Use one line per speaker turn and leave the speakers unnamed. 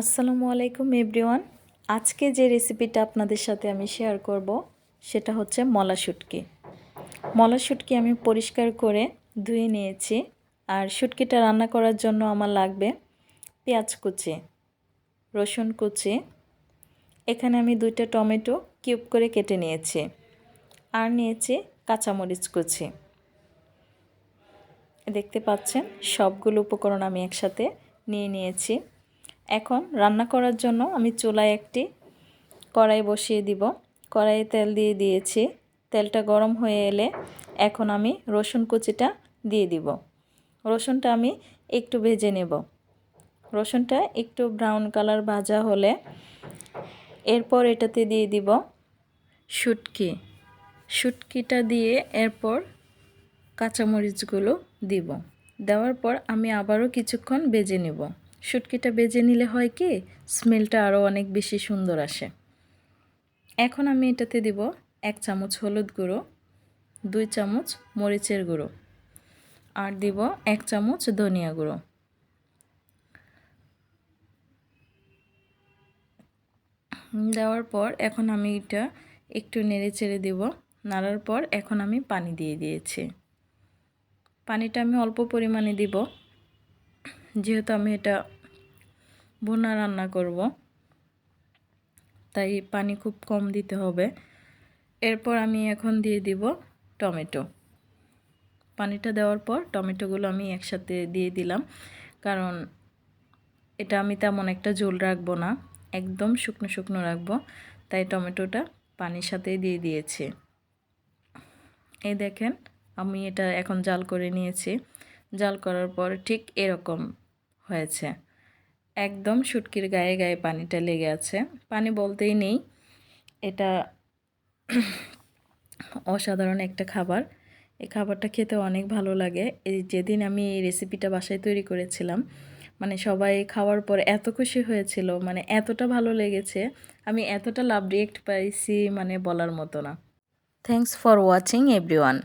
আসসালামু আলাইকুম এভরিওয়ান। আজকে যে রেসিপিটা আপনাদের সাথে আমি শেয়ার করব সেটা হচ্ছে মলা শুটকি। মলা শুটকি আমি পরিষ্কার করে ধুয়ে নিয়েছি। আর শুটকিটা রান্না করার জন্য আমার লাগবে পেঁয়াজ কুচি, রসুন কুচি, এখানে আমি 2টা টমেটো কিউব করে কেটে নিয়েছি, আর নিয়েছি কাঁচামরিচ কুচি। দেখতে পাচ্ছেন সবগুলো উপকরণ আমি একসাথে নিয়ে নিয়েছি। এখন রান্না করার জন্য আমি চুলায় একটি কড়াই বসিয়ে দিব। কড়াইয়ে তেল দিয়ে দিয়েছি। তেলটা গরম হয়ে এলে এখন আমি রসুন কুচিটা দিয়ে দিব। রসুনটা আমি একটু ভেজে নেব। রসুনটা একটু ব্রাউন কালার ভাজা হলে এরপর এটাতে দিয়ে দিব শুটকিটা দিয়ে এরপর কাঁচামরিচগুলো দিব। দেওয়ার পর আমি আবারও কিছুক্ষণ ভেজে নেব। শুটকিটা ভেজে নিলে হয় কি স্মেলটা আরও অনেক বেশি সুন্দর আসে। এখন আমি এটাতে দিব 1 চামচ হলুদ গুঁড়ো, 2 চামচ মরিচের গুঁড়ো, আর দিব 1 চামচ ধনিয়া গুঁড়ো। দেওয়ার পর এখন আমি এটা একটু নেড়ে চেড়ে দেব। নাড়ার পর এখন আমি পানি দিয়ে দিয়েছি। পানিটা আমি অল্প পরিমাণে দিব, যেহেতু আমি এটা ভুনা রান্না করব, তাই পানি খুব কম দিতে হবে। এরপর আমি এখন দিয়ে দিব টমেটো। পানিটা দেওয়ার পর টমেটোগুলো আমি একসাথে দিয়ে দিলাম, কারণ এটা আমি তেমন একটা ঝোল রাখবো না, একদম শুকনো শুকনো রাখবো, তাই টমেটোটা পানির সাথেই দিয়ে দিয়েছি। এই দেখেন আমি এটা এখন জাল করে নিয়েছি। জাল করার পর ঠিক এরকম হয়েছে, একদম শুটকির গায়ে গায়ে পানিটা লেগে আছে। পানি বলতেই নেই, এটা অসাধারণ একটা খাবার। এই খাবারটা খেতে অনেক ভালো লাগে। এই যেদিন আমি এই রেসিপিটা বাসায় তৈরি করেছিলাম, মানে সবাই খাওয়ার পর এত খুশি হয়েছিল, মানে এতটা ভালো লেগেছে, আমি এতটা লাভ রিয়েক্ট পাইছি মানে বলার মতো না। Thanks for watching everyone.